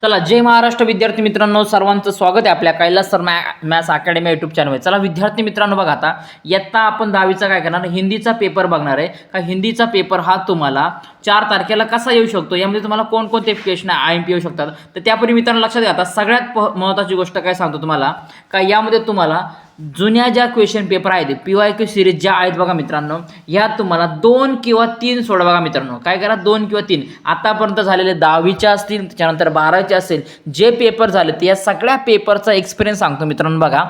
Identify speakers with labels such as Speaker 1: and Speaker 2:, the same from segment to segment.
Speaker 1: चला, जय महाराष्ट्र विद्यार्थी मित्रांनो, सर्वांचं स्वागत आहे आपल्या Kailas sir maths academy YouTube चॅनलवर। चला विद्यार्थी मित्रांनो, बघा आता इयत्ता आपण 10वीचा काय करणार, हिंदीचा पेपर बघणार आहे का। हिंदीचा पेपर हा तुम्हाला 4 तारखेला कसा येऊ शकतो, यामध्ये तुम्हाला कोणकोणते क्वेश्चन IMP येऊ शकतात, तर त्यापूर्वी मित्रांनो लक्षात घ्या। आता सगळ्यात महत्त्वाची गोष्ट काय सांगतो तुम्हाला का, यामध्ये तुम्हाला जुन्या ज्या क्वेश्चन पेपर आहेत PYQ सिरीज ज्या आहेत बघा मित्रांनो, ह्या तुम्हाला 2 किंवा 3 सोडा बघा मित्रांनो। काय करा, 2 किंवा 3 आतापर्यंत झालेले 10वीच्या असतील, त्याच्यानंतर 12चे असेल, जे पेपर झाले ते या सगळ्या पेपरचा एक्सपिरियन्स सांगतो मित्रांनो। बघा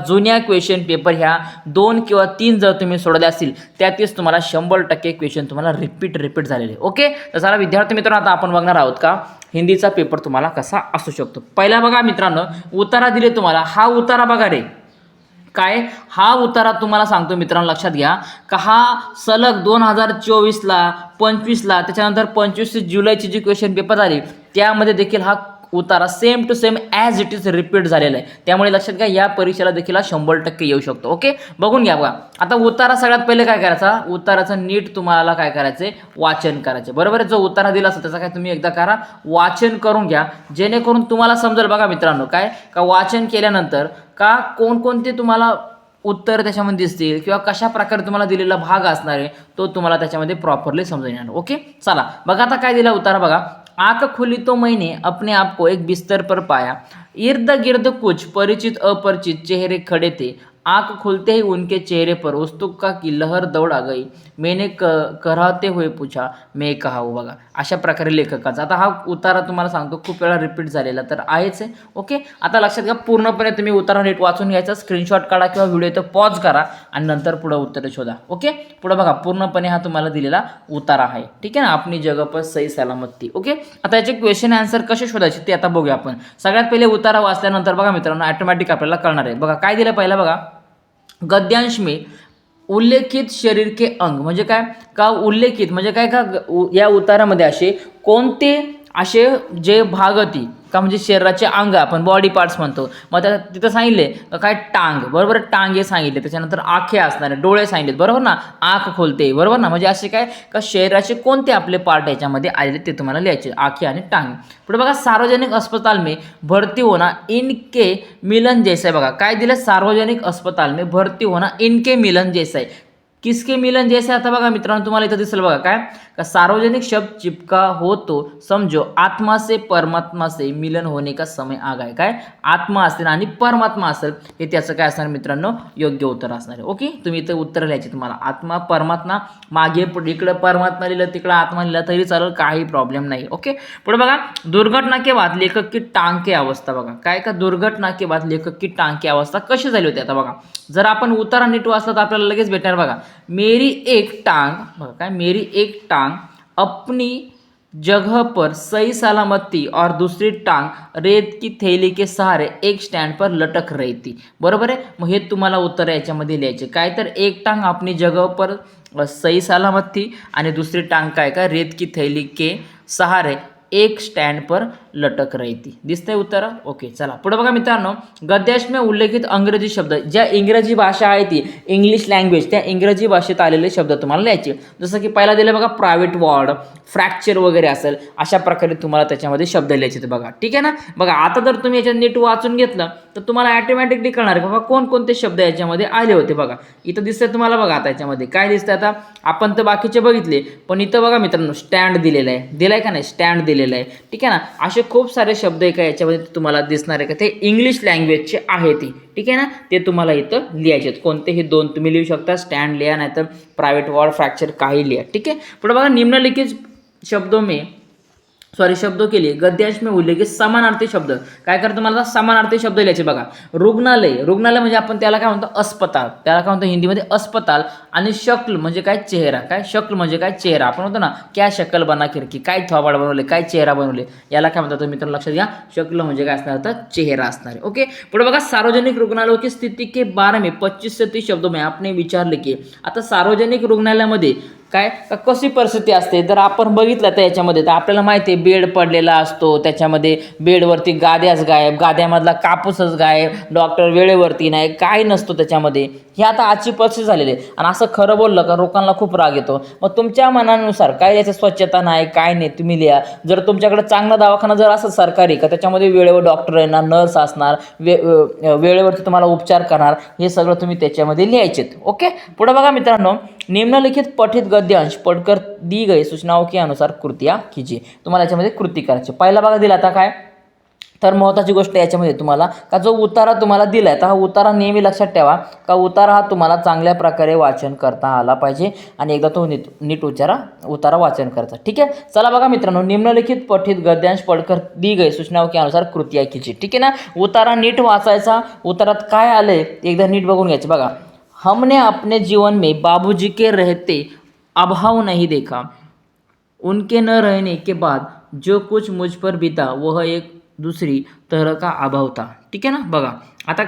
Speaker 1: जुन्या क्वेश्चन पेपर ह्या 2 किंवा 3 जर तुम्ही सोडले असतील, त्यातच तुम्हाला 100% क्वेश्चन तुम्हाला रिपीट झालेले। ओके, तर चला विद्यार्थी मित्रांनो, आता आपण बघणार आहोत का हिंदीचा पेपर तुम्हाला कसा असू शकतो। पहिला बघा मित्रांनो, उतारा दिले तुम्हाला, हा उतारा बघा रे काय, हा उतारा तुम्हाला सांगतो मित्रांनो, लक्षात घ्या का हा सलग 2024ला 25ला त्याच्यानंतर 25 जुलैची जी क्वेश्चन पेपर झाली त्यामध्ये देखील हा उतारा same to same as it is repeat झालेला आहे। त्यामुळे लक्षात घ्या, या परीक्षेला देखील 100% येऊ शकतो। ओके, बघून घ्या बघा। आता उतारा सगळ्यात पहिले काय करायचा, उताराचं नीट तुम्हाला काय करायचे, वाचन करायचे। बरोबर आहे, जो उतारा दिला असतो त्याचा काय तुम्ही एकदा करा, वाचन करून घ्या, जेणेकरून तुम्हाला समजेल बघा मित्रांनो काय का, वाचन केल्यानंतर का कोणकोणते तुम्हाला उत्तर त्याच्यामध्ये दिसतील किंवा कशा प्रकारे तुम्हाला दिलेला भाग असणार आहे तो तुम्हाला त्याच्यामध्ये प्रॉपरली समजून येणार। ओके, चला बघा आता काय दिला उतारा बघा। आँख खुली तो मैंने अपने आप को एक बिस्तर पर पाया, इर्द गिर्द कुछ परिचित अपरिचित चेहरे खड़े थे, आँख खुलते ही उनके चेहरे पर उत्सुकता की लहर दौड़ आ गई, मैंने कराते हुए पूछा मैं कहा हूँ। बघा अशा प्रकारे लेखकाचा आता हा उतारा तुम्हाला सांगतो खूप वेळा रिपीट झालेला तर आहेच आहे। ओके, आता लक्षात घ्या, पूर्णपणे तुम्ही उतारा नीट वाचून घ्यायचा, स्क्रीनशॉट काढा किंवा व्हिडिओ इथं पॉज करा आणि नंतर पुढे उत्तर शोधा। ओके, पुढे बघा पूर्णपणे हा तुम्हाला दिलेला उतारा आहे, ठीक आहे ना, अपनी जगह पर सही सलामत थी। ओके, आता याचे क्वेश्चन आन्सर कसे शोधायचे ते आता बघूया आपण। सगळ्यात पहिले उतारा वाचल्यानंतर बघा मित्रांनो ऑटोमॅटिक आपल्याला कळणार आहे। बघा काय दिलं पहिला बघा, गद्यांश में उल्लेखित शरीर के अंग म्हणजे काय का, उल्लेखित म्हणजे काय का, या उतारामध्ये असे कोणते असे जे भाग होती का, म्हणजे शरीराचे अंग आपण बॉडी पार्ट्स म्हणतो। मग त्या तिथं सांगितले काय, टांग बरोबर, टांगे सांगितले, त्याच्यानंतर आखे असणारे, डोळे सांगितले बरोबर ना, आँख खोलते बरोबर ना, म्हणजे असे काय का शरीराचे कोणते आपले पार्ट याच्यामध्ये आलेले ते तुम्हाला लिहायचे, आखे आणि टांग। पुढे बघा, सार्वजनिक अस्पताल में भर्ती होना इनके मिलन जैसा है। बघा काय दिलं, सार्वजनिक अस्पताल में भर्ती होना इनके मिलन जैसा है, किसके मिलन जैसे। आता बघा मित्रांनो तुम्हाला इथं दिसेल बघा काय का, सार्वजनिक शब्द चिपका हो तो समझो आत्मा से परमात्मा से मिलन होने का समय आ गया। काय आत्मा असेल आणि परमात्मा असेल हे त्याचं काय असणार मित्रांनो, योग्य उत्तर असणार आहे। ओके, तुम्ही इथं उत्तर लिहायचे, तुम्हाला आत्मा परमात्मा मागे पुढे इकडं परमात्मा लिहिलं तिकडं आत्मा लिहिलं तरी चालेल, काही प्रॉब्लेम नाही। ओके, पुढे बघा, दुर्घटना के बाद लेखक की टांग की अवस्था। बघा काय का, दुर्घटना के बाद लेखक की टांग की अवस्था कशी झाली होती। आता बघा जर आपण उतारा नीट वाचला तर आपल्याला लगेच भेटणार बघा, मेरी एक टांग, बघा काय, मेरी एक टांग अपनी जगह पर सही सलामत थी और दूसरी टांग रेत की थैली के सहारे एक स्टैंड पर लटक रही थी। बरोबर आहे, मग हे तुम्हाला उत्तर याच्यामध्ये लिहायचे काय, तर एक टांग अपनी जगह पर सही सलामत थी आणि दुसरी टांग काय का, रेत की थैली के सहारे एक स्टँड पर लटक रही थी। दिसतंय उत्तर। ओके, चला पुढे बघा मित्रांनो, गद्यांश में उल्लेखित अंग्रेजी शब्द, ज्या इंग्रजी भाषा आहे ती इंग्लिश लँग्वेज, त्या इंग्रजी भाषेत आलेले शब्द तुम्हाला लिहायचे। जसं की पहिला दिलं बघा, प्रायव्हेट वॉर्ड, फ्रॅक्चर वगैरे असेल, अशा प्रकारे तुम्हाला त्याच्यामध्ये शब्द लिहायचे ते बघा, ठीक आहे ना। बघा आता जर तुम्ही याच्यात नीट वाचून घेतलं तर तुम्हाला ऑटोमॅटिकली कळणार आहे बाबा कोणकोणते शब्द याच्यामध्ये आले होते। बघा इथं दिसतंय तुम्हाला, बघा आता याच्यामध्ये काय दिसतंय, आता आपण तर बाकीचे बघितले पण इथं बघा मित्रांनो स्टँड दिलेला आहे, दिलाय का नाही, स्टँड दिलेला आहे, ठीक आहे ना। असे खूप सारे शब्द आहे का याच्यामध्ये तुम्हाला दिसणार आहे का, ते इंग्लिश लँग्वेजचे आहे ते, ठीक आहे ना, ते तुम्हाला इथं लिहायचे आहेत। कोणतेही 2 तुम्ही लिहू शकता, स्टँड लिहा नाही तर प्रायव्हेट वॉर्ड, फ्रॅक्चर काही लिहा, ठीक आहे। पुढे बघा, निम्नलिखित शब्दों के लिए गद्यांश में उल्लेखित समानार्थी शब्द, काय कर तुम्हाला समानार्थी शब्द लिहायचे बघा। रुग्णालय, रुग्णालय म्हणजे आपण त्याला काय म्हणतो, अस्पताल, त्याला काय म्हणतो हिंदीमध्ये अस्पताल, आणि शक्ल म्हणजे काय, चेहरा, काय शक्ल म्हणजे काय, चेहरा, आपण म्हणतो ना क्या शक्ल बना खिडकी, काय थोबाड बनवले, काय चेहरा बनवले, याला काय म्हणतात मित्रांनो लक्षात घ्या, शक्ल म्हणजे काय असणार, तर चेहरा असणार आहे। ओके, पुढे बघा, सार्वजनिक रुग्णालयों की स्थिती के बारे में 25 से 30 शब्दों में आपने विचारले की। आता सार्वजनिक रुग्णालयामध्ये काय कशी परिस्थिती असते जर आपण बघितलं तर याच्यामध्ये, तर आपल्याला माहिती आहे बेड पडलेला असतो, त्याच्यामध्ये बेडवरती गाद्याच गायब, गाद्यामधला कापूसच गायब, डॉक्टर वेळेवरती नाही, काय नसतो त्याच्यामध्ये. ही आता आजची परिस्थिती झालेली आहे. आणि असं खरं बोललं का लोकांना खूप राग येतो. मग तुमच्या मनानुसार काय याची स्वच्छता नाही काय नाही तुम्ही लिहा. जर तुमच्याकडे चांगला दवाखाना जर असं सरकारी का त्याच्यामध्ये वेळेवर डॉक्टर येणार, नर्स असणार, वेळेवरती तुम्हाला उपचार करणार, हे सगळं तुम्ही त्याच्यामध्ये लिहायचे. ओके, पुढे बघा मित्रांनो, निम्नलिखित पठित गद्यांश पढ़कर दी गई सूचनाओं के अनुसार कृतियाँ कीजिए. तुम्हाला याच्यामध्ये कृती करायची. पहिला बघा दिला आता काय, तर महत्त्वाची गोष्ट याच्यामध्ये तुम्हाला का जो उतारा तुम्हाला दिला आहे तर हा उतारा नेहमी लक्षात ठेवा का उतारा हा तुम्हाला चांगल्या प्रकारे वाचन करता आला पाहिजे आणि एकदा तो नीट उतारा वाचन करायचा. ठीक आहे, चला बघा मित्रांनो, निम्नलिखित पठित गद्यांश पढ़कर दी गई सूचनाओं के अनुसार कृतियाँ कीजिए. ठीक आहे ना, उतारा नीट वाचायचा. उतारात काय आलंय एकदा नीट बघून घ्यायचं. बघा, हमने अपने जीवन में बाबूजी के रहते अभाव नहीं देखा, उनके न रहने के बाद जो कुछ मुझ पर बीता वह एक दूसरी तरह का अभाव था. ठीक आहे ना, बघा आता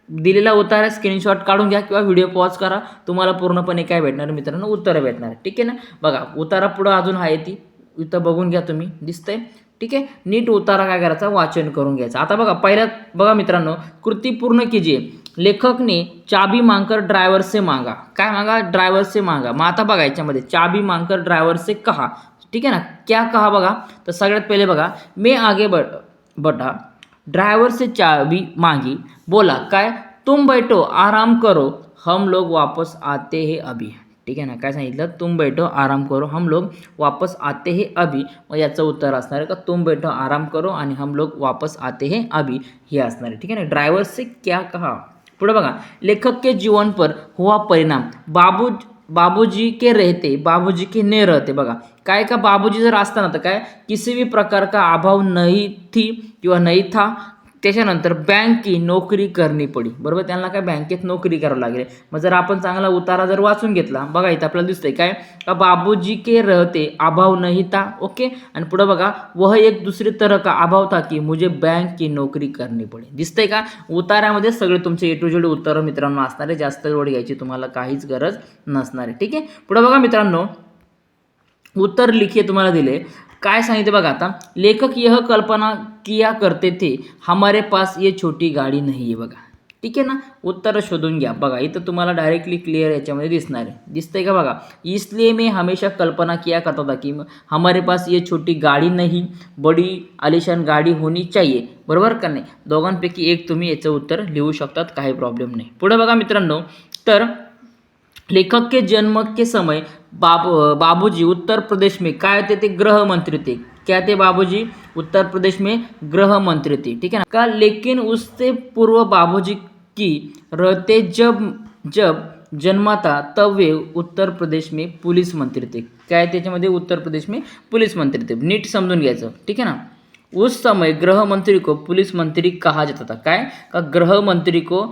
Speaker 1: दिलेला उत्तर आहे, स्क्रीनशॉट काढून घ्या किंवा व्हिडिओ पॉज करा, तुम्हाला पूर्णपणे काय भेटणार मित्रांनो, उत्तरं भेटणार. ठीक आहे ना, बघा उतारा पुढं अजून आहे ती इथं बघून घ्या तुम्ही, दिसतंय. ठीक आहे, नीट उतारा काय करायचा, वाचन करून घ्यायचं. आता बघा पहिल्यात बघा मित्रांनो, कृती पूर्ण कीजिए. लेखक ने चाबी मांगकर ड्रायव्हर से मांगा. काय मांगा, ड्रायव्हर से मांगा. मग आता बघा याच्यामध्ये चाबी मांगकर ड्रायव्हर से कहा. ठीक आहे ना, क्या कहा बघा, तर सगळ्यात पहिले बघा, मैं आगे बढ़ा, ड्राइवर से चाबी मांगी, बोला काय, तुम बैठो आराम करो हम लोग वापस आते हैं अभी. ठीक आहे ना, काय सांगितलं, तुम बैठो आराम करो हम लोग वापस आते हैं अभी. मग याचं उत्तर असणार आहे का, तुम बैठो आराम करो आणि हम लोग वापस आते हैं अभी, हे असणार आहे. ठीक आहे ना, ड्रायव्हर से क्या कहा. पुढे बघा, लेखक के जीवन पर हुआ परिणाम, बाबूजी के रहते बाबूजी के ने रहते. बघा काय का, बाबूजी जर असताना तर काय, किसी भी प्रकार का अभाव नहीं थी किंवा नहीं था. त्याच्यानंतर बँक की नोकरी करणी पडी. बरोबर, त्यांना काय बँकेत नोकरी करावं लागेल. मग जर आपण चांगला उतारा जर वाचून घेतला, बघा इथं आपल्याला दिसतंय काय का, बाबूजी के रहते अभाव नहीं था. ओके, आणि पुढे बघा, वह एक दुसरी तरह का अभाव था की मुझे बैंक की नोकरी करणी पडी. दिसतंय का, उतार्यामध्ये सगळे तुमचे A to Z उत्तरं मित्रांनो असणार आहे. जास्त लोड घ्यायची तुम्हाला काहीच गरज नसणार आहे. ठीक आहे, पुढे बघा मित्रांनो, उत्तर लिखिए तुम्हाला दिले. काय सांगितलं बघा आता, लेखक यह कल्पना किया करते थे हमारे पास ये छोटी गाडी नाही आहे. बघा ठीक आहे ना, उत्तर शोधून घ्या. बघा इथं तुम्हाला डायरेक्टली क्लिअर याच्यामध्ये दिसणार आहे. दिसतंय का बघा, इसलिए मैं हमेशा कल्पना किया करता था कि हमारे पास ये छोटी गाडी नहीं बड़ी आलिशान गाडी होनी चाहिए. बरोबर का नाही, दोघांपैकी एक तुम्ही याचं उत्तर लिहू शकतात, काही प्रॉब्लेम नाही. पुढे बघा मित्रांनो, तर लेखक के जन्म के समय बाबूजी उत्तर प्रदेश में काय थे गृह मंत्री थे. क्या थे बाबूजी, उत्तर प्रदेश में गृह मंत्री थे. ठीक है ना का, लेकिन उससे पूर्व बाबूजी की रहते जब जन्मा था तब वे उत्तर प्रदेश में पुलिस मंत्री थे. काय त्याच्यामध्ये उत्तर प्रदेश में पुलिस मंत्री थे. नीट समजून घ्यायचं. ठीक है ना, उस समय गृह मंत्री को पुलिस मंत्री कहा जाता था. काय का, गृह मंत्री को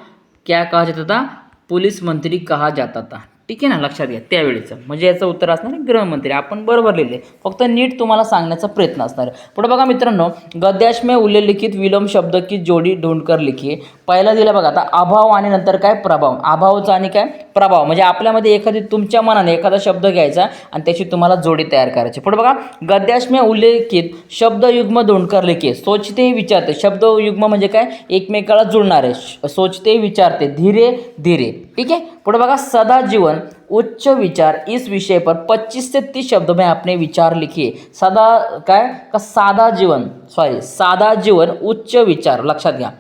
Speaker 1: क्या कहा जाता था, पुलिस मंत्री कहा जाता था. ठीक आहे ना, लक्षात घ्या त्यावेळेचं. म्हणजे याचं उत्तर असणार आहे गृहमंत्री. आपण बरोबर लिहिले, फक्त नीट तुम्हाला सांगण्याचा प्रयत्न असणार आहे. पुढे बघा मित्रांनो, गद्यांश में उल्लेखित विलोम शब्द की जोडी ढूंढकर लिखिए. पहिला दिला बघा आता, अभाव आणि नंतर काय, प्रभाव. अभावचा आणि काय, प्रभाव. म्हणजे आपल्यामध्ये एखादी तुमच्या मनाने एखादा शब्द घ्यायचा आणि त्याची तुम्हाला जोडी तयार करायची. पुढे बघा, गद्यांश में उल्लेखित शब्द युग्म ढूंढकर लिखिए. सोचते विचारते. शब्द युग्म म्हणजे काय, एकमेकाला जुळणारे. सोचते विचारते, धीरे धीरे. ठीक है, पुढे बघा, सदा जीवन उच्च विचार इस विषय पर 25 से 30 शब्द में अपने विचार लिखिए. सदा काय का, साधा जीवन उच्च विचार. लक्षात घ्या.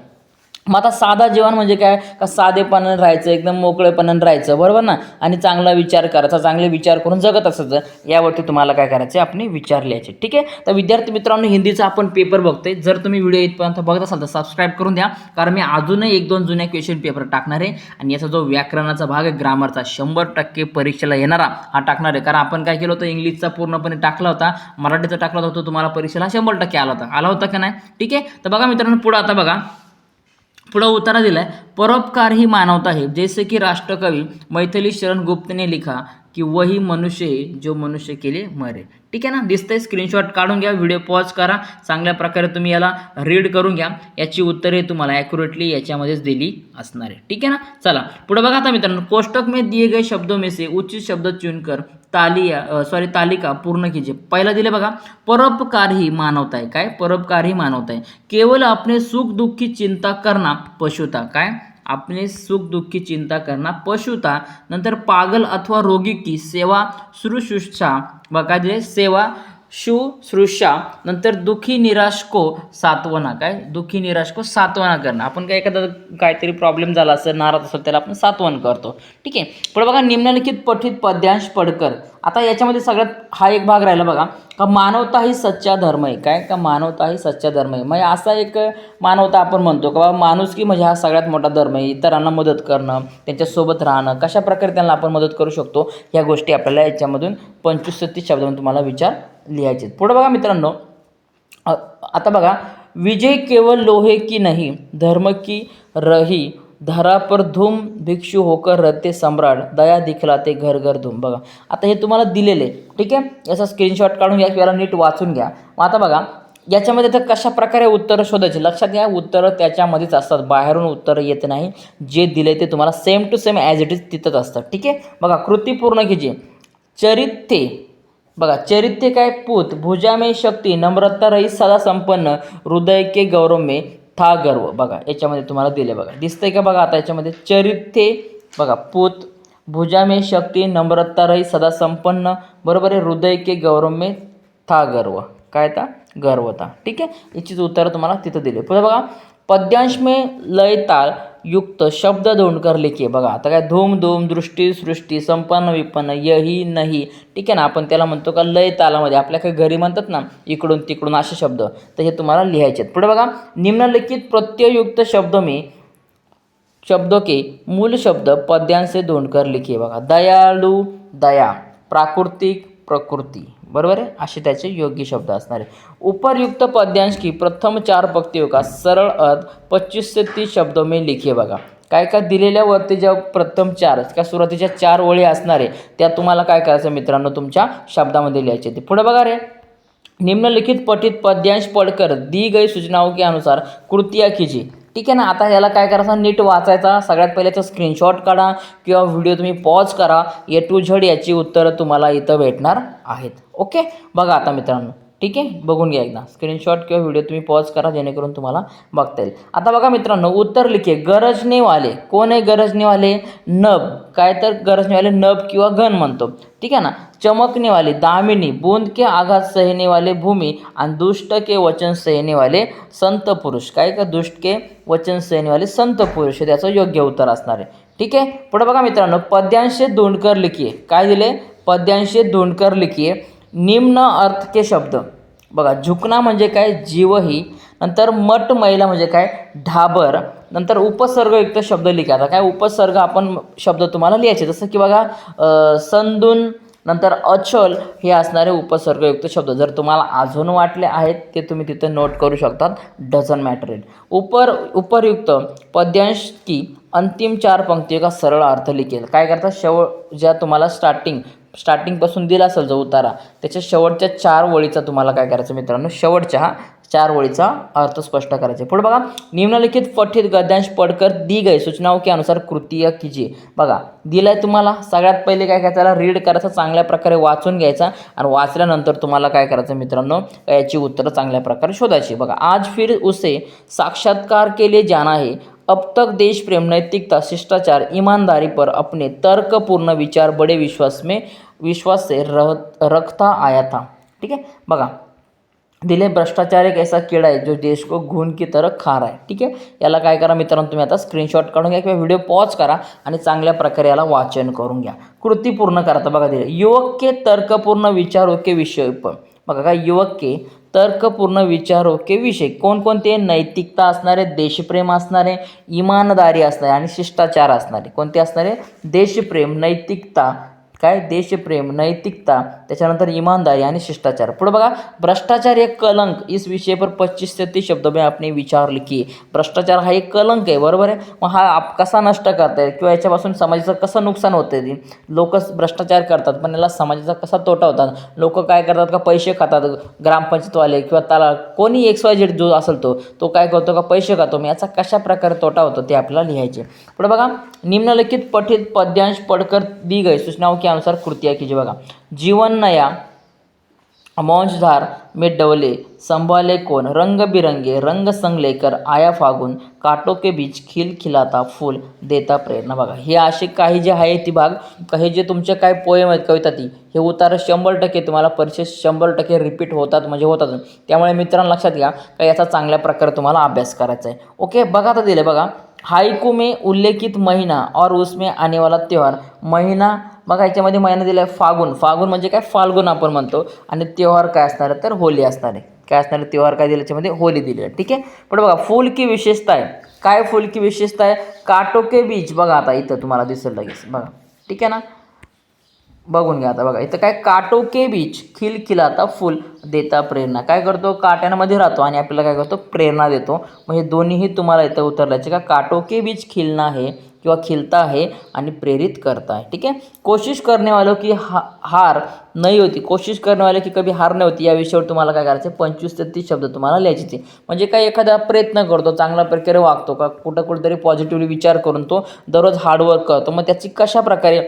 Speaker 1: मग आता साधा जीवन म्हणजे काय का, साधेपणाने राहायचं, एकदम मोकळेपणाने राहायचं. बरोबर ना, आणि चांगला विचार करायचा, चांगले विचार करून जगत असायचं. यावरती तुम्हाला काय करायचं, आपले विचार लिहायचे. ठीक आहे, तर विद्यार्थी मित्रांनो, हिंदीचा आपण पेपर बघतोय. जर तुम्ही व्हिडिओ इथपर्यंत बघत असाल तर सबस्क्राईब करून द्या, कारण मी अजूनही 1-2 जुन्या क्वेश्चन पेपर टाकणार आहे. आणि याचा जो व्याकरणाचा भाग आहे, ग्रामरचा, 100% परीक्षेला येणारा हा टाकणार आहे. कारण आपण काय केलं होतं, इंग्लिशचा पूर्णपणे टाकला होता, मराठीचा टाकला होता, तो तुम्हाला परीक्षेला 100% आला होता का नाही. ठीक आहे, तर बघा मित्रांनो, पुढे आता बघा, पुढे उत्तर दिला है, परोपकार ही मानवता है. जैसे कि राष्ट्रकवि मैथिली शरण गुप्त ने लिखा की वही मनुष्य है जो मनुष्य के लिए मरे. ठीक आहे ना, दिसतंय. स्क्रीनशॉट काढून घ्या, व्हिडिओ पॉज करा, चांगल्या प्रकारे तुम्ही याला रीड करून घ्या. याची उत्तरे तुम्हाला ॲक्युरेटली याच्यामध्येच दिली असणार आहे. ठीक आहे ना. चला पुढे बघा आता मित्रांनो, कोष्टक में दिए गए शब्दों में से उचित शब्द चुनकर तालिका पूर्ण कीजिए. पहिला दिले बघा, परोपकार ही मानवता आहे. काय? परोपकार ही मानवता आहे. केवळ अपने सुख दुःख की चिंता करना पशुता. काय? अपने सुख दुःख की चिंता करना पशुता. नंतर पागल अथवा रोगी की सेवा शुश्रूषा. बघा दिले, सेवा शुश्रूषा. नंतर दुःखी निराश को सात्वना. काय? दुःखी निराश को सात्वना करणं. आपण काय एखादा काहीतरी प्रॉब्लेम झाला असेल, नाराज असेल, त्याला आपण सात्वन करतो. ठीक आहे. पुढे बघा, निम्नलिखित पठित पद्यांश पडकर. आता याच्यामध्ये सगळ्यात हा एक भाग राहिला बघा, का मानवता ही सच्चा धर्म आहे. काय? का मानवता ही सच्चा धर्म आहे. म्हणजे असा एक मानवता आपण म्हणतो का बाबा माणुसकी म्हणजे हा सगळ्यात मोठा धर्म आहे. इतरांना मदत करणं, त्यांच्यासोबत राहणं, कशा प्रकारे त्यांना आपण मदत करू शकतो, ह्या गोष्टी आपल्याला याच्यामधून 25-36 शब्दांमध्ये तुम्हाला विचार लिहायचे. पुढे बघा मित्रांनो, आता बघा, विजय केवळ लोहे की नहीं, धर्म की रही, धरा पर धूम, भिक्षु होकर रहते सम्राट, दया दिखलाते घर घर धूम. बघा आता हे तुम्हाला दिलेले. ठीक आहे, याचा स्क्रीनशॉट काढून घ्या किंवा नीट वाचून घ्या. मग आता बघा याच्यामध्ये तर कशा प्रकारे उत्तरं शोधायची, लक्षात घ्या. उत्तरं त्याच्यामध्येच असतात, बाहेरून उत्तरं येत नाही. जे दिले ते तुम्हाला same to same as it is तिथंच असतं. ठीक आहे. बघा, कृती पूर्ण कीजिए. चरित्य. बघा, चरित्य काय? पूत. भुजा में शक्ती, नम्रता रही सदा संपन्न, हृदय के गौरव में था गर्व. बघा याच्यामध्ये तुम्हाला दिले. बघा दिसतंय का? बघा आता याच्यामध्ये चरित्य बघा, पूत, भुजा में शक्ती, नम्रता रही सदा संपन्न, बरोबर आहे, हृदय के गौरव में था गर्व. काय था? गर्व था. ठीक आहे. याचीच उत्तरं तुम्हाला तिथं दिले. पुढे बघा, पद्यांश में लय ताल युक्त शब्द ढूंढकर लिखिए. बघा आता काय? धूम धूम, दृष्टी सृष्टी, संपन्न विपन्न, यही नाही. ठीक आहे ना, आपण त्याला म्हणतो का लय तालामध्ये. आपल्या काही घरी म्हणतात ना इकडून तिकडून असे शब्द, तर हे तुम्हाला लिहायचे आहेत. पुढे बघा, निम्नलिखित प्रत्यययुक्त शब्दों के मूल शब्द पद्यांश से ढूंढकर लिखिए. बघा, दयाळू, दया, प्राकृतिक, प्रकृती, बरोबर आहे, असे त्याचे योग्य शब्द असणार आहे. उपरयुक्त पद्यांश की प्रथम 4 पंक्तियों का सरळ अर्थ 25 से 30 शब्दों में लिखिए. बघा काय काय दिलेल्यावरती ज्या प्रथम 4 का सुरुवातीच्या 4 ओळी असणार आहे त्या तुम्हाला काय करायचं मित्रांनो, तुमच्या शब्दामध्ये लिहायचे. ते पुढे बघा रे, निम्नलिखित पठित पद्यांश पढ़कर दी गई सूचनाओं के अनुसार कृतियाँ कीजिए. ठीक आहे ना. आता याला काय करायचं, नीट वाचायचा. सगळ्यात पहिले तर स्क्रीनशॉट काढा किंवा व्हिडिओ तुम्ही पॉज करा. ए टू झेड याची उत्तरं तुम्हाला इथं भेटणार आहेत. ओके. बघा आता मित्रांनो, ठीक आहे, बघून घ्या एकदा. स्क्रीनशॉट किंवा व्हिडिओ तुम्ही पॉज करा जेणेकरून तुम्हाला बघता येईल. आता बघा मित्रांनो, उत्तर लिखिए. गरजने वाले. कोण आहे गरजने वाले? नभ. काय तर गरजने वाले नभ किंवा घन म्हणतो. ठीक आहे ना. चमकने वाले दामिनी, बूंद के आघात सहने वाले भूमि, आणि दुष्ट के वचन सहने वाले संत पुरुष. काय का? दुष्ट के वचन सहने वाले संत पुरुष हे त्याचं योग्य उत्तर असणार आहे. ठीक आहे. पुढे बघा मित्रांनो, पद्यांश से ढूंढकर लिखिए. काय दिले? पद्यांश से ढूंढकर लिखिए. निम्न अर्थ के शब्द. बघा, झुकना म्हणजे काय? जीवही. नंतर मठ महिला म्हणजे काय? ढाबर. नंतर उपसर्गयुक्त शब्द लिहा. आता काय उपसर्ग आपण शब्द तुम्हाला लिहायचे, जसं की बघा संदून, नंतर अचल, हे असणारे उपसर्गयुक्त शब्द. जर तुम्हाला अजून वाटले आहेत ते तुम्ही तिथे नोट करू शकतात. Doesn't matter it. उपरयुक्त पद्यांश की अंतिम 4 पंक्तियों का सरळ अर्थ लिखेल. काय करतात? ज्या तुम्हाला स्टार्टिंगपासून दिला असेल जो उतारा, त्याच्या शेवटच्या 4 ओळीचा तुम्हाला काय करायचं मित्रांनो, शेवटच्या 4 ओळीचा अर्थ स्पष्ट करायचे. पुढे बघा, निम्नलिखित पठित गद्यांश पढ़कर दी गई सूचनाओं के अनुसार कृतियाँ कीजिए. बघा दिलाय तुम्हाला. सगळ्यात पहिले काय करायचं, रीड करायचं, चांगल्या प्रकारे वाचून घ्यायचा, आणि वाचल्यानंतर तुम्हाला काय करायचं मित्रांनो, याची उत्तरं चांगल्या प्रकारे शोधायची. बघा, आज फिर उसे साक्षात्कार के लिए जाना है. अब तक देश प्रेम, नैतिकता, शिष्टाचार, ईमानदारी पर अपने तर्कपूर्ण विचार बड़े विश्वास से रखता आया था. ठीक है. बघा दिले, भ्रष्टाचार एक ऐसा कीड़ा है जो देश को घून की तरह खा रहा है. ठीक आहे. याला काय करा मित्रांनो, तुम्ही आता स्क्रीनशॉट काढून घ्या किंवा व्हिडिओ पॉज करा आणि चांगल्या प्रकारे याला वाचन करून घ्या. कृती पूर्ण करा. तर बघा दिले, युवक के तर्कपूर्ण विचारों के विषय पर. बघा काय? युवक के तर्कपूर्ण विचारों के विषय कोणकोणते? नैतिकता असणारे, देशप्रेम असणारे, इमानदारी असणारे आणि शिष्टाचार असणारे. कोणते असणारे? देशप्रेम, नैतिकता, काय देशप्रेम, नैतिकता, त्याच्यानंतर इमानदारी आणि शिष्टाचार. पुढे बघा, भ्रष्टाचार एक कलंक. इस विषय पर 25 से 30 शब्दों में आपने विचार लिखिए. भ्रष्टाचार हा एक कलंक आहे, बरोबर आहे. मग हा कसा नष्ट करताय किंवा याच्यापासून समाजाचं कसं नुकसान होतं ते. लोक भ्रष्टाचार करतात पण याला समाजाचा कसा तोटा होतात. लोक काय करतात का पैसे खातात, ग्रामपंचायतवाले किंवा त्याला कोणी XYZ जो असेल तो काय करतो का पैसे खातो. मग याचा कशा प्रकारे तोटा होतो ते आपल्याला लिहायचे. पुढे बघा, निम्नलिखित पठित पद्यांश पढ़कर दी गई सूचनाओं के अनुसार कृतियाँ कीजिए. बघा, जीवन नया, मौजधार में डवले, संभाले कौन, रंग बिरंगे रंग संग लेकर आया फागुन, कांटों के बीच खिल खिलाता फूल देता प्रेरणा. बघा, हे असे काही जे आहे ती भाग, काही जे तुमचे काय पोएम आहेत, कविता ती हे उतार 100% तुम्हाला परीक्षेत 100% रिपीट होतात, म्हणजे होतात. त्यामुळे मित्रांनो लक्षात घ्या का याचा चांगल्या प्रकारे तुम्हाला अभ्यास करायचा आहे. ओके, बघा आता दिले बघा, हाइकू में उल्लेखित महीना और उसमें आने वाला त्यौहार. महिना बघा, याच्यामध्ये महिना दिला आहे फागुन. फागुन म्हणजे काय, फाल्गुन आपण म्हणतो. आणि त्यौहार काय असणार आहे तर होली असणार आहे. काय असणार आहे त्यौहार, काय दिलं याच्यामध्ये होली दिली आहे. ठीक आहे. पण बघा, फूल की विशेषता आहे. काय फूल की विशेषता आहे, कांटों के बीच. बघा आता इथं तुम्हाला दिसेल लगेच. बघा, ठीक आहे ना, बघून घ्या आता. बघा इथं काय, कांटों के बीच खिल खिलाता फूल देता प्रेरणा. काय करतो, काट्यांमध्ये राहतो आणि आपल्याला काय करतो, प्रेरणा देतो. म्हणजे दोन्हीही तुम्हाला इथं उतरल्याचे का, कांटों के बीच खिलना है किंवा खिलता है आणि प्रेरित करता है. ठीक आहे. कोशिश करने वालों की हार नाही होती. कोशिश करने वाले की कभी हार नाही होती. या विषयावर तुम्हाला काय करायचं, 25 ते 30 शब्द तुम्हाला लिहायचे. म्हणजे काय, एखादा प्रयत्न करतो, चांगल्या प्रकारे वागतो का, कुठंतरी पॉझिटिव्हली विचार करून तो दररोज हार्डवर्क करतो, मग त्याची कशा प्रकारे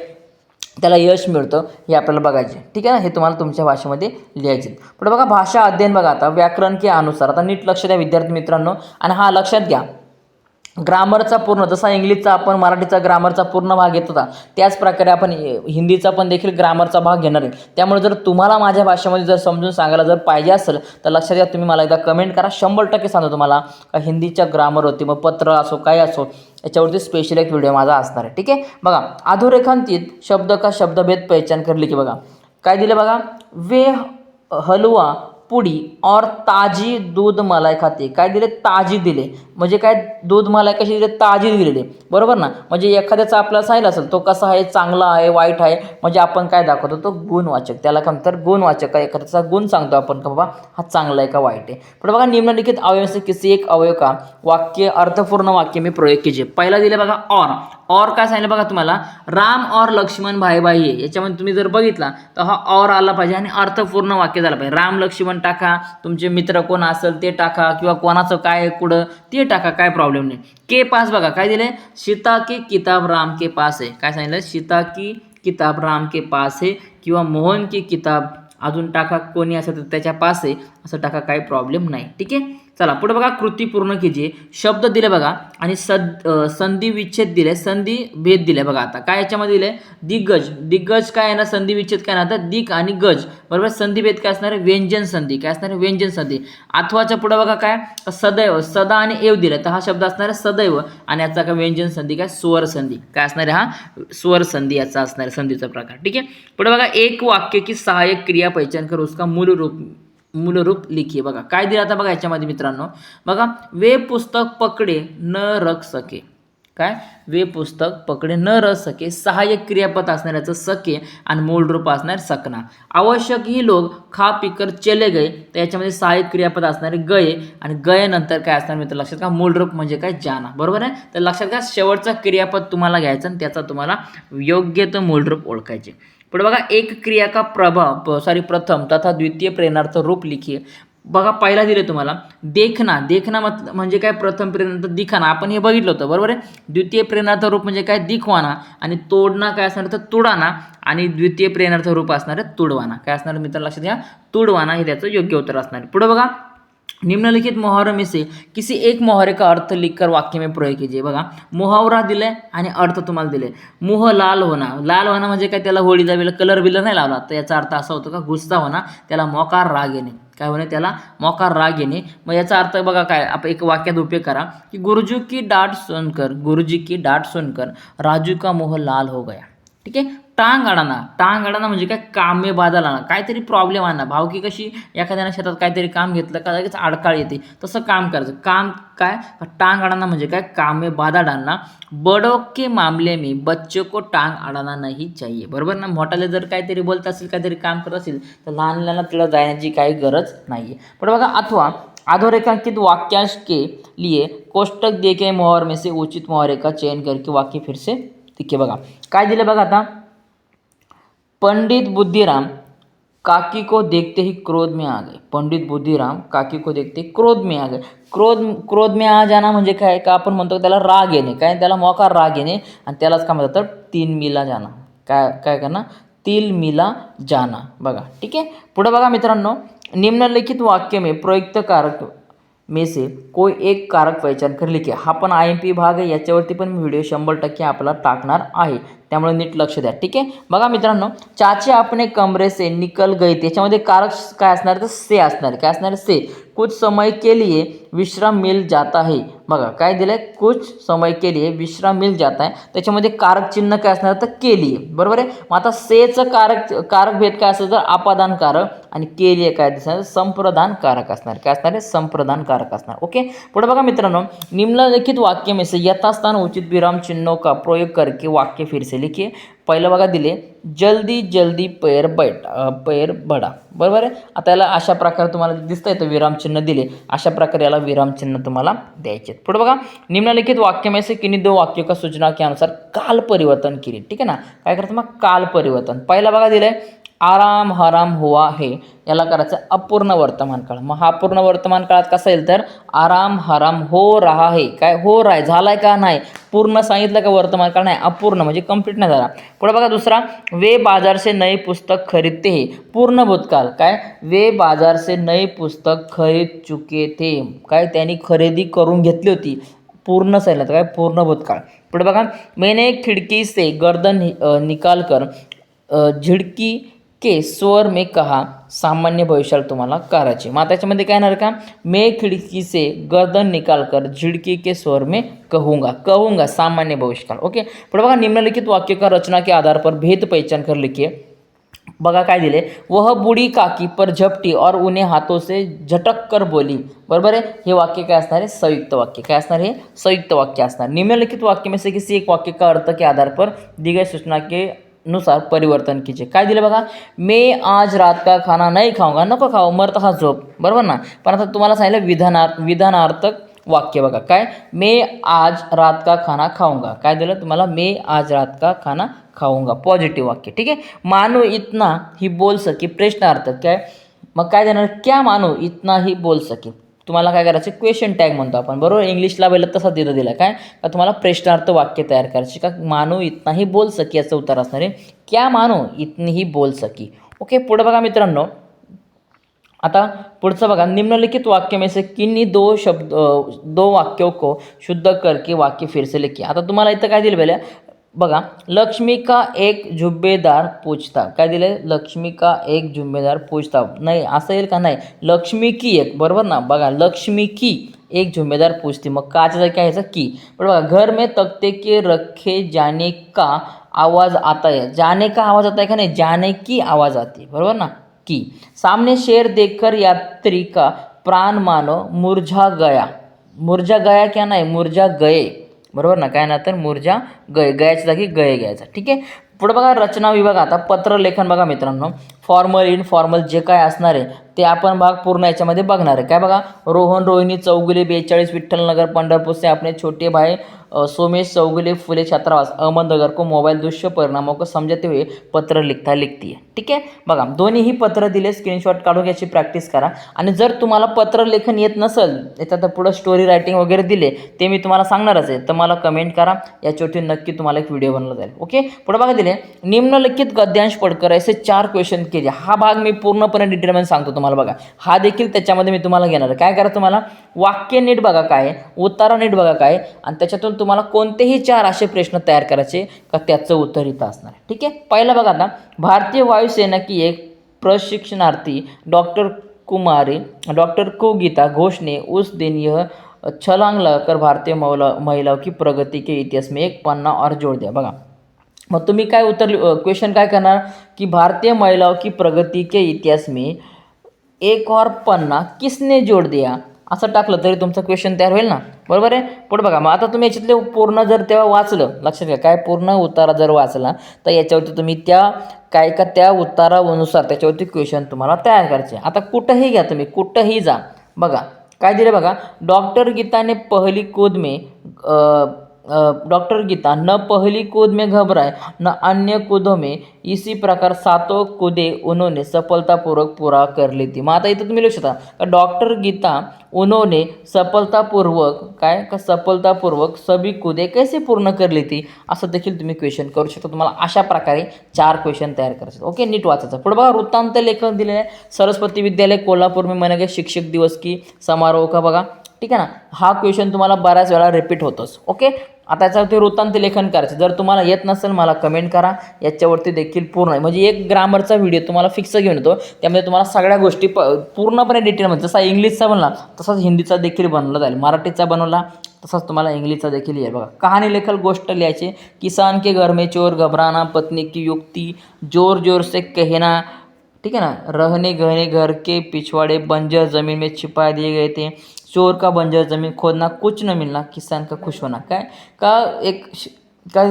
Speaker 1: त्याला यश मिळतं हे आपल्याला बघायचे. ठीक आहे ना, हे तुम्हाला तुमच्या भाषेमध्ये लिहायचे. पुढे बघा, भाषा अध्ययन. बघा आता, व्याकरण के अनुसार. आता नीट लक्ष द्या विद्यार्थी मित्रांनो, आणि हा लक्षात घ्या, ग्रामरचा पूर्ण, जसा इंग्लिशचा आपण मराठीचा ग्रामरचा पूर्ण भाग घेत होता त्याच प्रकारे आपण हिंदीचा पण देखील ग्रामरचा भाग घेणार आहे. त्यामुळे जर तुम्हाला माझ्या भाषेमध्ये जर समजून सांगायला जर पाहिजे असेल तर लक्षात घ्या, तुम्ही मला एकदा कमेंट करा. 100% सांगतो तुम्हाला का हिंदीच्या ग्रामर होती, मग पत्र असो काय असो, याच्यावरती स्पेशल एक व्हिडिओ माझा असणार आहे. ठीक आहे. बघा, अधोरेखांकित शब्द का शब्दभेद पहचान कर लिखिए. बघा काय दिले बघा, वे हलवा पुडी और ताजी दूध मलाई खाते. काय दिले, ताजी दिले. म्हणजे काय, दूध मलाई कशी दिले, ताजी दिलेली, बरोबर ना. म्हणजे एखाद्याचा आपला सांगितलं असेल तो कसा आहे, चांगला आहे, वाईट आहे, म्हणजे आपण काय दाखवतो, तो गुणवाचक. त्याला काय म्हणतात, गुणवाचक. आहे एखाद्याचा गुण सांगतो आपण का बाबा हा चांगला आहे का वाईट आहे. पण बघा, निम्नलिखित अवयव से किसी एक अवयव का वाक्य अर्थपूर्ण वाक्य में प्रयोग कीजिए. पहिला दिले बघा, और काय सांगितलं बघा तुम्हाला, राम और लक्ष्मण भाई भाई आहे. याच्यामध्ये तुम्ही जर बघितला तर हा और आला पाहिजे आणि अर्थपूर्ण वाक्य झालं पाहिजे. राम लक्ष्मण टाका, तुमचे मित्र कोण असेल ते टाका, किंवा कोणाचं काय कुठं ते टाका, काय प्रॉब्लेम नाही. के पास बघा काय दिले, सीता की किताब राम के पास आहे. काय सांगितलं, सीता की किताब राम के पास आहे, किंवा मोहन की किताब अजून टाका, कोणी असेल तर त्याच्या पास आहे असं टाका, काही प्रॉब्लेम नाही. ठीक आहे. चला पुढे बघा, कृती पूर्ण कीजिए. शब्द दिले बघा आणि संधी विच्छेद दिले, संधी भेद दिले. बघा आता काय याच्यामध्ये दिले, दिग्गज. दिग्गज काय आहे ना, संधी विच्छेद काय ना, आता दिक आणि गज, बरोबर. संधी भेद काय असणार आहे, व्यंजन संधी. काय असणार आहे, व्यंजन संधी. अथवाच्या पुढे बघा काय, सदैव, सदा आणि एव दिले, तर हा शब्द असणार आहे सदैव, आणि याचा काय व्यंजन संधी, काय स्वर संधी. काय असणार आहे, हा स्वर संधी याचा असणार आहे संधीचा प्रकार. ठीक आहे. पुढे बघा, एक वाक्य की सहायक क्रिया पहचान कर उसका मूल रूप लिखिए. बघा काय दिलं आता बघा याच्यामध्ये मित्रांनो, बघा, वे पुस्तक पकडे न रख सके. काय, वे पुस्तक पकडे न रख सके, सहाय्यक क्रियापद असणार याचं सके, आणि मूळ रूप असणार सकना. आवश्यक ही लोग खा पिकर चले गए, तर याच्यामध्ये सहाय्यक क्रियापद असणारे गए, आणि गए नंतर काय असणार मित्र लक्षात का, मूळ रूप म्हणजे काय, जाना. बरोबर आहे. तर लक्षात घ्या, शेवटचा क्रियापद तुम्हाला घ्यायचं आणि त्याचा तुम्हाला योग्य तो मूळ रूप ओळखायचे. पुढे बघा, एक क्रिया का प्रथम तथा द्वितीय प्रेरणार्थ रूप लिखिए. बघा पहिला दिले तुम्हाला देखना. देखना म्हणजे काय, प्रथम प्रेरणार्थ दिखाना, आपण हे बघितलं होतं, बरोबर आहे. द्वितीय प्रेरणार्थ रूप म्हणजे काय, दिखवाना, आणि तोडना काय असणार तर तुडाना, आणि द्वितीय प्रेरणार्थ रूप असणार आहे तुडवाना. काय असणार मित्र लक्षात घ्या, तुडवाना हे त्याचं योग्य उत्तर असणार. पुढे बघा, निम्नलिखित मुहावरों में से किसी एक मुहावरे का अर्थ लिखकर वाक्य में प्रयोग कीजिए. बघा मुहावरा दिलाय आणि अर्थ तुम्हाला दिले. मुह लाल होना. लाल होणं म्हणजे काय, त्याला होळीचा बिल कलर बिलर नाही लावला, तर याचा अर्थ असा होतो का, गुस्सा होणं, त्याला मोकार राग येणे. काय होणे, त्याला मोकार राग येणे. मग याचा अर्थ बघा काय, आपण एक वाक्यात उपयोग करा की, गुरुजी की डांट सुनकर राजू का मुह लाल हो गया. ठीक आहे. टांग अडाणा म्हणजे काय, कामे बाधाला आणा, काहीतरी प्रॉब्लेम आणा. भावकी कशी, एखाद्याने शेतात काहीतरी काम घेतलं का लगेच अडकाळ येते, तसं काम करायचं. काम काय, टांग अडाणा म्हणजे काय, कामे बाधा डालना. बड़ों के मामले में बच्चों को टांग अडाणा नहीं चाहिए. बरोबर ना. मोठाले जर काहीतरी बोलत असेल, काहीतरी काम करत असेल, तर लहान तिला जाण्याची काही गरज नाहीये. पण बघा, अथवा अधोरेखांकित वाक्यांश के लिए कोष्टक दिए गए मुहावरे में से उचित मुहावरे का चयन करके वाक्य फिर से लिखिए. बघा काय दिलं बघा आता, पंडित बुद्धिराम काकी को देखते ही क्रोध में आ गए. पंडित बुद्धिराम काकी को देखते क्रोध में आ गए. क्रोध में आ जाना म्हणजे काय, का आपण म्हणतो त्याला राग येणे, काय त्याला मोकार राग येणे, आणि त्यालाच काय म्हणतात, तर तीन मिला जाना. काय काय करणार, तिल मिला जाना. बघा ठीक आहे. पुढे बघा मित्रांनो, निम्नलिखित वाक्य में प्रयुक्त कारक में से कोई एक कारक पहचान कर लिखिए. हा पण IMP भाग आहे, याच्यावरती पण मी व्हिडिओ 100% आपला टाकणार आहे, त्यामुळे नीट लक्ष द्या. ठीक आहे. बघा मित्रांनो, चाचे अपने कमरे से निकल गए, त्याच्यामध्ये कारक काय असणार, तर से असणार. काय असणार, से. कुछ समय के लिए विश्राम मिल जाता है. बघा काय दिलंय, कुछ समय के लिए विश्राम मिल जाता है, त्याच्यामध्ये कारक चिन्ह काय असणार, तर के लिए. बरोबर आहे. मग आता सेचं कारक भेद काय असेल, तर अपादान कारक, आणि के लिए काय दिसणार, संप्रदान कारक असणार. काय असणार आहे, संप्रदान कारक असणार. ओके. पुढे बघा मित्रांनो, निम्नलिखित वाक्य में से यथास्थान उचित विराम चिन्हों का प्रयोग करके वाक्य फिर से लिखिए. पहिलं बघा दिले, जल्दी जल्दी पैर बडा. बरोबर आहे. आता याला अशा प्रकारे तुम्हाला दिसतंय, तर विरामचिन्ह दिले, अशा प्रकारे याला विरामचिन्ह तुम्हाला द्यायचे. पुढे बघा, निम्नलिखित वाक्य में से किन्हीं दो वाक्यों का सूचना के अनुसार काल परिवर्तन केले. ठीक आहे ना. काय करायचं मग, काल परिवर्तन. पहिला बघा दिलंय, आराम हराम हुआ है, याला करायचं अपूर्ण वर्तमान काळ. मग हा पूर्ण वर्तमान काळात कसा येईल, तर आराम हराम हो रहा है. काय हो रहा है, झालाय का नाही, पूर्ण सांगितलं का वर्तमान काळ, नाही अपूर्ण म्हणजे कंप्लीट नाही झाला. पुढे बघा दुसरा, वे बाजार से नई पुस्तक खरीदते है, पूर्ण भूतकाळ. काय, वे बाजार से नई पुस्तक खरीद चुके थे, काय त्यांनी खरेदी करून घेतली होती, पूर्ण सांगितलं काय, पूर्ण भूतकाळ. पुढे बघा, मैंने खिडकी से गर्दन निकाल कर झिडकी के स्वर में कहा, सामान्य भविष्याला तुम्हाला करायचे. मग त्याच्यामध्ये काय येणार का, मैं खिडकी से गर्दन निकाल कर झिडकी के स्वर में कहूंगा सामान्य भविष्यकाल. ओके. पुढे बघा, निम्नलिखित वाक्य का रचना के आधार पर भेद पहचान कर लिखिए. बघा काय दिले, वह बूढ़ी काकी पर झपटी और उन्हें हाथों से झटक कर बोली. बरोबर आहे. हे वाक्य काय असणार आहे, संयुक्त वाक्य. काय असणार आहे, संयुक्त वाक्य असणार. निम्नलिखित वाक्य में से किसी एक वाक्य का अर्थ के आधार पर दी गई सूचना के नुसार परिवर्तन कीजिए. काय दिलं बघा, मैं आज रात का खाना नहीं खाऊंगा, नको खाऊ, मरता हा झोप. बरोबर ना. पण आता तुम्हाला सांगितलं विधानार्थक वाक्य. बघा काय, मैं आज रात का खाना खाऊंगा. काय दिलं तुम्हाला, मैं आज रात का खाना खाऊंगा, पॉझिटिव्ह वाक्य. ठीक आहे. मानो इतना ही बोल सके, प्रश्नार्थक. काय, मग काय देणार, क्या मानो इतना ही बोल सके. तुम्हाला काय करायचं, क्वेश्चन टॅग म्हणतो आपण. बरोबर. इंग्लिशला पहिलं तसा तिथं दिला, काय का तुम्हाला प्रश्नार्थ वाक्य तयार करायचे. का मानो इतना ही बोल सकी याचं उत्तर असणार आहे, क्या मानो इतनी ही बोल सकी. ओके. पुढे बघा मित्रांनो, आता पुढचं बघा, निम्नलिखित वाक्य में से किन्हीं दो वाक्यों को शुद्ध करके वाक्य फिर से लिखिए. आता तुम्हाला इथं काय दिलं पहिलं बघा, लक्ष्मी का एक जुम्मेदार पूछता. काय दिले, लक्ष्मी का एक जुम्मेदार पूछता. नाही असं येईल का, नाही, लक्ष्मी की एक. बरोबर ना. बघा, लक्ष्मी की एक जुम्मेदार पूछती, मग काच्या जागी काय की. पण बघा, घर में तख्ते के रखे जाने का आवाज आता है. जाने का आवाज आता है का नाही, जाने की आवाज आती है. बरोबर ना, की. सामने शेर देखकर यात्री का प्राण मानो मुरझा गया क्या, नाही मुरझा गए. बरोबर ना. काय ना, तर मुरझा गए, गयाच्या जागी गए घ्यायचा. ठीक आहे. पुढे बघा, रचना विभाग. आता पत्रलेखन बघा मित्रांनो, फॉर्मल इनफॉर्मल जे काय असणार आहे ते आपण भाग पूर्ण याच्यामध्ये बघणार आहे. काय बघा, रोहन रोहिणी चौगुले 42 विठ्ठलनगर पंढरपूर से अपने छोटे भाई सोमेश चौगुले फुले छात्रावास अहमदनगर को मोबाईल दुष्परिणामों को समजते हुए पत्र लिखती है. ठीक आहे. बघा, दोन्हीही पत्र दिले, स्क्रीनशॉट काढून याची प्रॅक्टिस करा. आणि जर तुम्हाला पत्र लेखन येत नसेल, याच्यात पुढं स्टोरी रायटिंग वगैरे दिले, ते मी तुम्हाला सांगणारच आहे, तर मला कमेंट करा, याच्यावरती नक्की तुम्हाला एक व्हिडिओ बनवला जाईल. ओके. पुढे बघा दिले, निम्नलिखित गद्यांश पडकर असे 4 क्वेश्चन केले. हा भाग मी पूर्णपणे डिटेलमध्ये सांगतो तुम्हाला. बघा, हा देखील त्याच्यामध्ये मी तुम्हाला घेणार आहे. काय करा, तुम्हाला वाक्य नीट बघा काय, उत्तर नीट बघा काय, आणि त्याच्यातून तुम्हाला कोणतेही 4 असे प्रश्न तयार करायचे का त्याचं उत्तर इथं असणार आहे. ठीक आहे. पहिला बघा, आता भारतीय वायुसेना की एक प्रशिक्षणार्थी डॉक्टर कुगीता घोष ने उस दिन यह छलांग लगाकर भारतीय महिलाओं की प्रगति के इतिहास में एक पन्ना और जोड़ दिया. बघा, मग तुम्ही काय उत्तर क्वेश्चन काय करणार की भारतीय महिलाओं की प्रगति के इतिहास में एक और पन्ना किसने जोड़ दिया, असं टाकलं तरी तुमचं क्वेश्चन तयार होईल ना, बरोबर आहे. पुढे बघा, मग आता तुम्ही याच्यातले पूर्ण जर तेव्हा वाचलं, लक्षात घ्या काय पूर्ण उतारा जर वाचला तर याच्यावरती तुम्ही त्या उत्तरानुसार त्याच्यावरती क्वेश्चन तुम्हाला तयार करायचे. आता कुठंही घ्या तुम्ही, कुठंही जा, बघा काय दिलं बघा. डॉक्टर गीता ने पहली कूद में डॉक्टर गीता न पहली कूद में घबराए न अन्य कूदों में, इसी प्रकार सातों कूदे उन्होंने सफलतापूर्वक पूरा कर ली थी. मग आता इथं तुम्ही लिहू शकता डॉक्टर गीता उन्होंने सफलतापूर्वक सभी कूदे कैसे पूर्ण कर ली थी, असं देखील तुम्ही क्वेश्चन करू शकता. तुम्हाला अशा प्रकारे 4 क्वेश्चन तयार करायचे. ओके, नीट वाचायचं. पुढे बघा, वृत्तांत लेखन दिलेलं आहे. सरस्वती विद्यालय कोल्हापूर में मनाए गए शिक्षक दिवस की समारोह का बघा, ठीक आहे ना. हा क्वेश्चन तुम्हाला बऱ्याच वेळा रिपीट होतोच. ओके, आता याच्यावरती वृत्तांत लेखन करायचं. जर तुम्हाला येत नसेल मला कमेंट करा, याच्यावरती देखील पूर्ण आहे म्हणजे एक ग्रामरचा व्हिडिओ तुम्हाला फिक्स घेऊन येतो. त्यामध्ये तुम्हाला सगळ्या गोष्टी पूर्णपणे डिटेलमध्ये, जसा इंग्लिशचा बनला तसाच हिंदीचा देखील बनवला जाईल, मराठीचा बनवला तसाच तुम्हाला इंग्लिशचा देखील येईल. बघा, कहाणी लेखल गोष्ट लिहायची. किसान के घर में चोर घबराना, पत्नी की युक्ति, जोर जोर से कहना, ठीक है ना, रहने गहने घर के पिछवाड़े बंजर ज़मीन में छिपा दिए गए थे, चोर का बंजर ज़मीन खोदना, कुछ न मिलना, किसान का खुश होना. काय का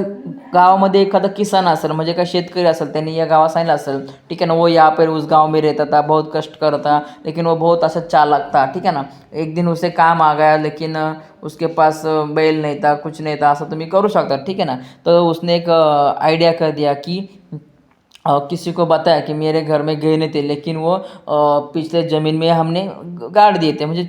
Speaker 1: गावामध्ये एखादा किसान असेल म्हणजे काय शेतकरी असेल, त्यांनी या गावात सांगितलं असेल, ठीक है ना, वो यहाँ पर उस गाँव में रहता था, बहुत कष्ट करता, लेकिन वो बहुत अच्छा चालाक था, ठीक है ना, एक दिन उसे काम आ गया लेकिन उसके पास बैल नहीं था, कुछ नहीं था, असं तुम्ही करू शकता. ठीक है ना. तो उसने एक आइडिया कर दिया कि किसी को बताया कि मेरे घर में गहने थे लेकिन वो पिछले ज़मीन में हमने गाड़ दिए थे, म्हणजे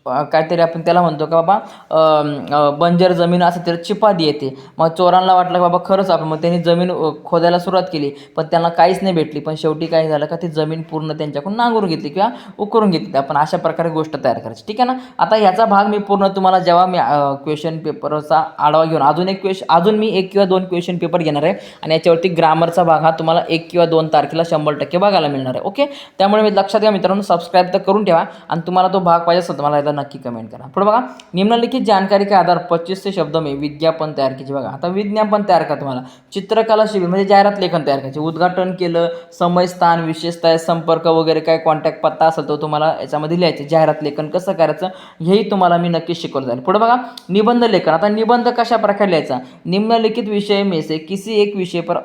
Speaker 1: काहीतरी आपण त्याला म्हणतो का बाबा बंजर जमीन असं त्याला चिपा दिए थे. मग चोरांना वाटलं की बाबा खरंच आपण, मग त्यांनी जमीन खोदायला सुरुवात केली पण त्यांना काहीच नाही भेटली. पण शेवटी काय झालं का ती जमीन पूर्ण त्यांच्याकडून नांगरून घेतली किंवा उकरून घेतली. आपण अशा प्रकारे गोष्ट तयार करायची. ठीक आहे ना. आता ह्याचा भाग मी पूर्ण तुम्हाला जेव्हा मी क्वेश्चन पेपरचा आढावा घेऊन अजून मी 1 किंवा 2 क्वेश्चन पेपर घेणार आहे आणि याच्यावरती ग्रामरचा भाग हा तुम्हाला 1 किंवा 2 तारखेला 100% बघायला मिळणार आहे. ओके, त्यामुळे मी लक्षात घ्या मित्रांनो, सबस्क्राईब तर करून ठेवा आणि तुम्हाला तो भाग पाहिजे असेल तर मला एकदा नक्की कमेंट करा. पुढे बघा, निम्नलिखित जानकारी के आधार 25 से शब्दों में विज्ञापन तयार कीजिए. बघा, आता विज्ञापन तयार करा. तुम्हाला चित्रकला शिबिर म्हणजे जाहिरात लेखन तयार करायचे. उद्घाटन केलं, समय स्थान विशेषतः संपर्क वगैरे काय कॉन्टॅक्ट पत्ता असेल तो तुम्हाला याच्यामध्ये लिहायचे. जाहिरात लेखन कसं करायचं हेही तुम्हाला मी नक्की शिकवलं जाईल. पुढे बघा, निबंध लेखन. आता निबंध कशा प्रकारे लिहायचा. निम्नलिखित विषय में से किसी एक विषय पर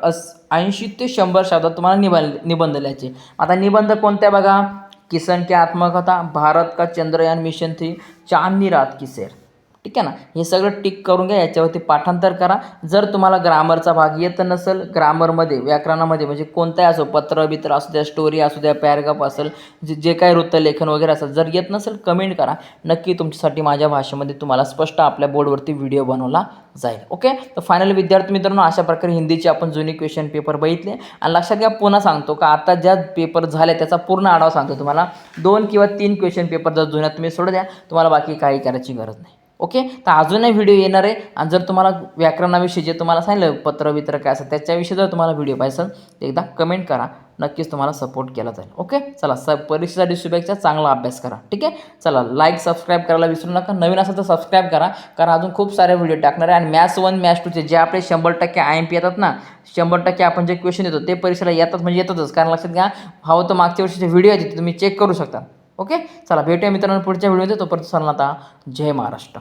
Speaker 1: 80 ते 100 शब्दात तुम्हाला निबंध लिहायचे. आता निबंध कोणत्या बघा, किसन की आत्मकथा, भारत का चंद्रयान मिशन थी, चांदनी रात की सैर. ठीक आहे ना, हे सगळं टिक करून घ्या, याच्यावरती पाठांतर करा. जर तुम्हाला ग्रामरचा भाग येत नसेल, ग्रामरमध्ये व्याकरणामध्ये म्हणजे कोणताही असो, पत्र बित्र असू द्या, स्टोरी असू द्या, पॅराग्राफ असेल, जे काही वृत्तलेखन वगैरे असेल, जर येत नसेल कमेंट करा. नक्की तुमच्यासाठी माझ्या भाषेमध्ये तुम्हाला स्पष्ट आपल्या बोर्डवरती व्हिडिओ बनवला जाईल. ओके, तर फायनल विद्यार्थी मित्रांनो, अशा प्रकारे हिंदीचे आपण जुनी क्वेश्चन पेपर बघितले. आणि लक्षात घ्या, पुन्हा सांगतो का आता ज्या पेपर झाले त्याचा पूर्ण आढावा सांगतो तुम्हाला. 2 किंवा 3 क्वेश्चन पेपर जर जुन्यात तुम्ही सोडू द्या, तुम्हाला बाकी काही करायची गरज नाही. ओके, तर अजूनही व्हिडिओ येणार आहे. आणि जर तुम्हाला व्याकरणाविषयी जे तुम्हाला सांगितलं पत्र बित्र काय असेल त्याच्याविषयी जर तुम्हाला व्हिडिओ पाहिजे असेल तर एकदा कमेंट करा, नक्कीच तुम्हाला सपोर्ट केला जाईल. ओके, चला परीक्षेसाठी शुभेच्छा, चांगला अभ्यास करा. ठीक आहे, चला लाईक सबस्क्राईब करायला विसरू नका. नवीन असेल तर सबस्क्राईब करा, कारण अजून खूप सारे व्हिडिओ टाकणार आहे. आणि मॅथ्स 1 मॅथ्स 2चे जे आपले 100% IMP येतात ना, 100% आपण जे क्वेश्चन येतो ते परीक्षेला येतात म्हणजे येतातच. कारण लक्षात घ्या, हवं तर मागच्या वर्षीचे व्हिडिओ आहेत ते तुम्ही चेक करू शकता. ओके, चला भेटूया मित्रांनो पुढच्या व्हिडिओमध्ये. तोपर्यंत चला आता, जय महाराष्ट्र.